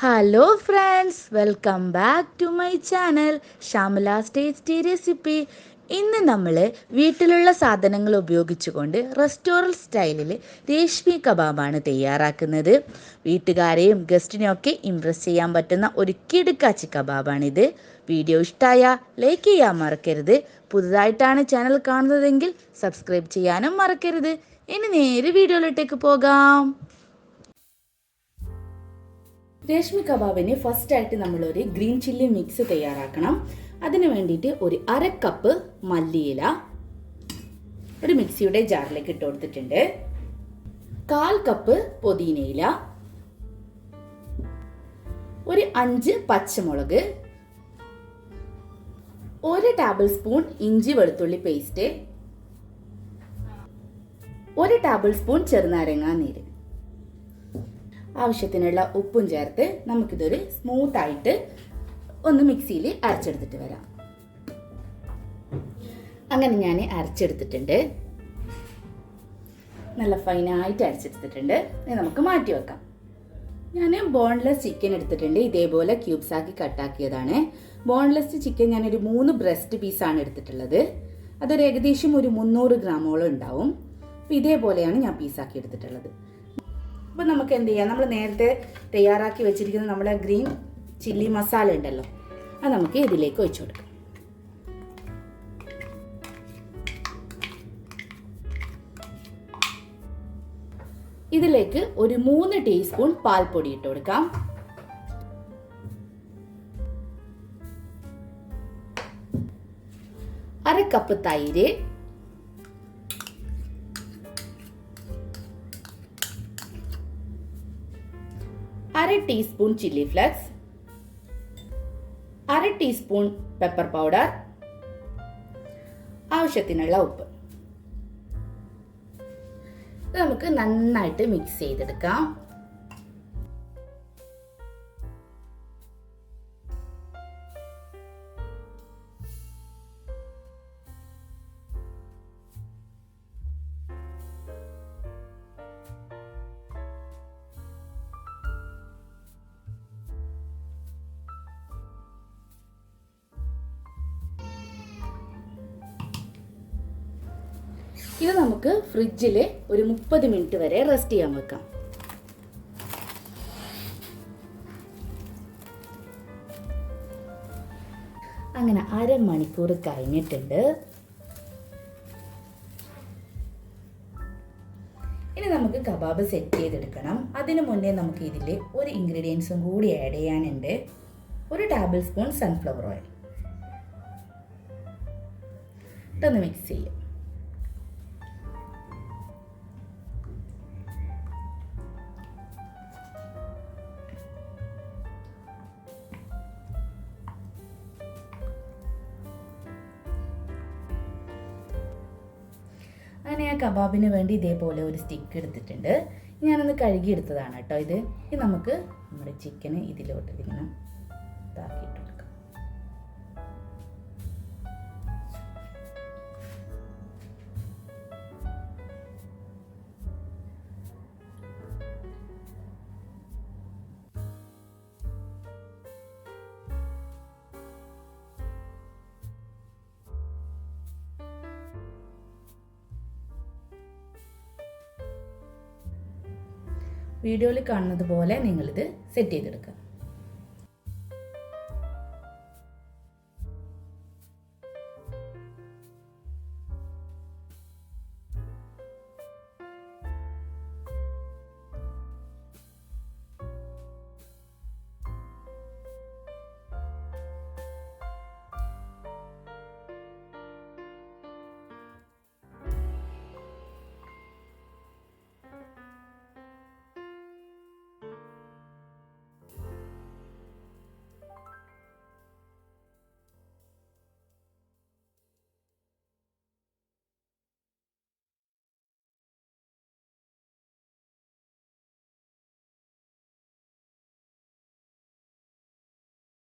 Hello friends, welcome back to my channel Shamila's tasty recipe. ഇന്ന് നമ്മൾ വീട്ടിലുള്ള സാധനങ്ങൾ ഉപയോഗിച്ചുകൊണ്ട് റെസ്റ്റോറൻറ്റ് സ്റ്റൈലിൽ രേഷ്മി കബാബാണ് തയ്യാറാക്കുന്നത്. വീട്ടുകാരെയും ഗസ്റ്റിനെയും ഒക്കെ ഇംപ്രസ് ചെയ്യാൻ പറ്റുന്ന ഒരു കിടുക്കാച്ചി കബാബാണിത്. വീഡിയോ ഇഷ്ടമായ ലൈക്ക് ചെയ്യാൻ മറക്കരുത്. പുതുതായിട്ടാണ് ചാനൽ കാണുന്നതെങ്കിൽ സബ്സ്ക്രൈബ് ചെയ്യാനും മറക്കരുത്. ഇനി നേരെ വീഡിയോയിലോട്ടേക്ക് പോകാം. രേഷ്മി കബാബിന് ഫസ്റ്റായിട്ട് നമ്മളൊരു ഗ്രീൻ ചില്ലി മിക്സ് തയ്യാറാക്കണം. അതിന് വേണ്ടിയിട്ട് ഒരു 1/2 കപ്പ് മല്ലിയില ഒരു മിക്സിയുടെ ജാറിലേക്ക് ഇട്ട് കൊടുത്തിട്ടുണ്ട്. 1/4 കപ്പ് പുതിനയില, ഒരു 5 പച്ചമുളക്, 1 ടേബിൾ സ്പൂൺ ഇഞ്ചി വെളുത്തുള്ളി പേസ്റ്റ്, 1 ടേബിൾ സ്പൂൺ ചെറുനാരങ്ങ നീര്, ആവശ്യത്തിനുള്ള ഉപ്പും ചേർത്ത് നമുക്കിതൊരു സ്മൂത്തായിട്ട് ഒന്ന് മിക്സിയിൽ അരച്ചെടുത്തിട്ട് വരാം. അങ്ങനെ ഞാൻ അരച്ചെടുത്തിട്ടുണ്ട്, നല്ല ഫൈനായിട്ട് അരച്ചെടുത്തിട്ടുണ്ട്. നമുക്ക് മാറ്റി വെക്കാം. ഞാൻ ബോൺലെസ് ചിക്കൻ എടുത്തിട്ടുണ്ട്. ഇതേപോലെ ക്യൂബ്സ് ആക്കി കട്ടാക്കിയതാണ്. ബോൺലെസ് ചിക്കൻ ഞാനൊരു 3 ബ്രസ്റ്റ് പീസാണ് എടുത്തിട്ടുള്ളത്. അതൊരു ഏകദേശം ഒരു 300 ഗ്രാമോളം ഉണ്ടാവും. അപ്പോൾ ഇതേപോലെയാണ് ഞാൻ പീസാക്കി എടുത്തിട്ടുള്ളത്. അപ്പോൾ നമുക്ക് എന്ത് ചെയ്യാം, നമ്മൾ നേരത്തെ തയ്യാറാക്കി വെച്ചിരിക്കുന്ന നമ്മുടെ ഗ്രീൻ ചില്ലി മസാല ഉണ്ടല്ലോ, അത് നമുക്ക് ഇതിലേക്ക് ഒഴിച്ചു കൊടുക്കാം. ഇതിലേക്ക് ഒരു 3 ടീസ്പൂൺ പാൽപ്പൊടി ഇട്ട് കൊടുക്കാം. അര കപ്പ് തൈര്, 1/2 teaspoon chilli flakes, 1/2 teaspoon pepper powder, ആവശ്യത്തിനുള്ള ഉപ്പ്. ഇത് നമുക്ക് നന്നായിട്ട് മിക്സ് ചെയ്തെടുക്കാം. ഇത് നമുക്ക് ഫ്രിഡ്ജിൽ ഒരു 30 മിനിറ്റ് വരെ റെസ്റ്റ് ചെയ്യാൻ വെക്കാം. അങ്ങനെ 1/2 മണിക്കൂർ കഴിഞ്ഞിട്ടുണ്ട്. ഇനി നമുക്ക് കബാബ് സെറ്റ് ചെയ്തെടുക്കണം. അതിനു മുന്നേ നമുക്ക് ഇതിൽ ഒരു ഇൻഗ്രീഡിയൻസും കൂടി ആഡ് ചെയ്യാനുണ്ട്. 1 ടേബിൾ സ്പൂൺ സൺഫ്ലവർ ഓയിൽ. ഇതൊന്ന് മിക്സ് ചെയ്യാം. അങ്ങനെ ആ കബാബിന് വേണ്ടി ഇതേപോലെ ഒരു സ്റ്റിക്ക് എടുത്തിട്ടുണ്ട്. ഞാനൊന്ന് കഴുകി എടുത്തതാണ് കേട്ടോ ഇത്. നമുക്ക് നമ്മുടെ ചിക്കന് ഇതിലോട്ട് ഇങ്ങനെ ഇതാക്കിയിട്ട് കൊടുക്കാം. വീഡിയോയിൽ കാണുന്നത് പോലെ നിങ്ങളിത് സെറ്റ് ചെയ്തെടുക്കുക.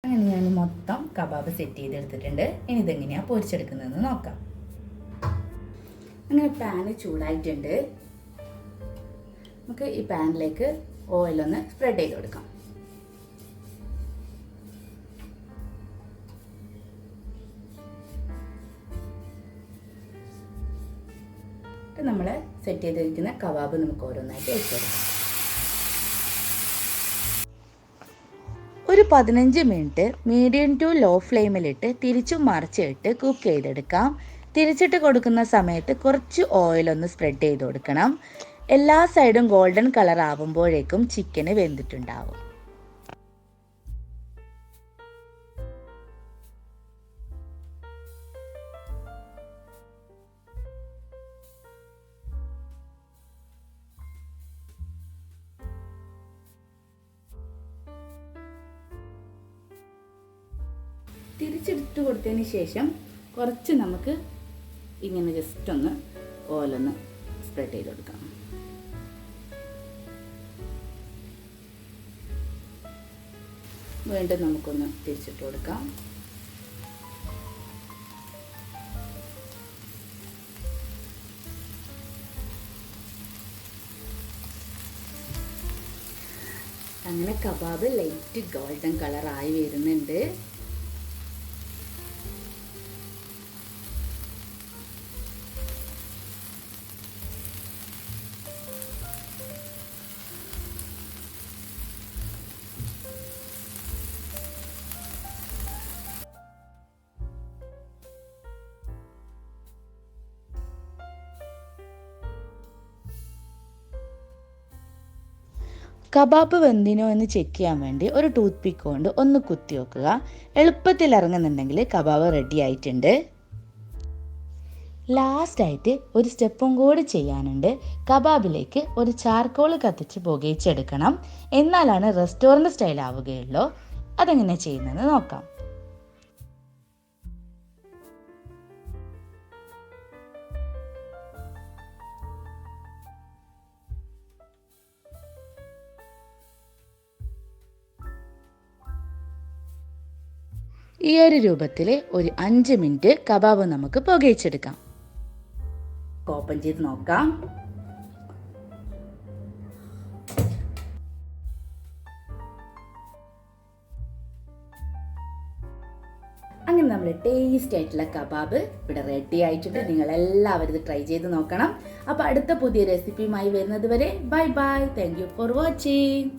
അങ്ങനെ ഞാൻ മൊത്തം കബാബ് സെറ്റ് ചെയ്തെടുത്തിട്ടുണ്ട്. ഇനി ഇതെങ്ങനെയാണ് പൊരിച്ചെടുക്കുന്നതെന്ന് നോക്കാം. അങ്ങനെ പാന് ചൂടായിട്ടുണ്ട്. നമുക്ക് ഈ പാനിലേക്ക് ഓയിലൊന്ന് സ്പ്രെഡ് ചെയ്ത് കൊടുക്കാം. നമ്മൾ സെറ്റ് ചെയ്തിരിക്കുന്ന കബാബ് നമുക്ക് ഓരോന്നായിട്ട് വെച്ചെടുക്കാം. ഒരു 15 മിനിറ്റ് മീഡിയം ടു ലോ ഫ്ലെയിമിലിട്ട് തിരിച്ചും മറിച്ചിട്ട് കുക്ക് ചെയ്തെടുക്കാം. തിരിച്ചിട്ട് കൊടുക്കുന്ന സമയത്ത് കുറച്ച് ഓയിലൊന്ന് സ്പ്രെഡ് ചെയ്ത് കൊടുക്കണം. എല്ലാ സൈഡും ഗോൾഡൻ കളർ ആവുമ്പോഴേക്കും ചിക്കന് വെന്തിട്ടുണ്ടാവും. തിരിച്ചിട്ട് കൊടുത്തതിന് ശേഷം കുറച്ച് നമുക്ക് ഇങ്ങനെ ജസ്റ്റ് ഒന്ന് ഓയിലൊന്ന് സ്പ്രെഡ് ചെയ്ത് കൊടുക്കാം. വീണ്ടും നമുക്കൊന്ന് തിരിച്ചിട്ട് കൊടുക്കാം. അങ്ങനെ കബാബ് ലൈറ്റ് ഗോൾഡൻ കളറായി വരുന്നുണ്ട്. കബാബ് വെന്തിനോ എന്ന് ചെക്ക് ചെയ്യാൻ വേണ്ടി ഒരു ടൂത്ത് പിക്ക് കൊണ്ട് ഒന്ന് കുത്തി വെക്കുക. എളുപ്പത്തിൽ ഇറങ്ങുന്നുണ്ടെങ്കിൽ കബാബ് റെഡി ആയിട്ടുണ്ട്. ലാസ്റ്റായിട്ട് ഒരു സ്റ്റെപ്പും കൂടി ചെയ്യാനുണ്ട്. കബാബിലേക്ക് ഒരു ചാർക്കോൾ കത്തിച്ച് പുകയിച്ചെടുക്കണം. എന്നാലാണ് റെസ്റ്റോറൻറ്റ് സ്റ്റൈൽ ആവുകയുള്ളൂ. അതെങ്ങനെ ചെയ്യുന്നതെന്ന് നോക്കാം. ഈ ഒരു രൂപത്തിൽ ഒരു 5 മിനിറ്റ് കബാബ് നമുക്ക് പുകയിച്ചെടുക്കാം. ഓപ്പൺ ചെയ്ത് നോക്കാം. അങ്ങനെ നമ്മൾ ടേസ്റ്റ് ആയിട്ടുള്ള കബാബ് ഇവിടെ റെഡി ആയിട്ടുണ്ട്. നിങ്ങൾ എല്ലാവരും ഇത് ട്രൈ ചെയ്ത് നോക്കണം. അപ്പോൾ അടുത്ത പുതിയ റെസിപ്പിയുമായി വരുന്നത് വരെ bye bye. Thank you for watching.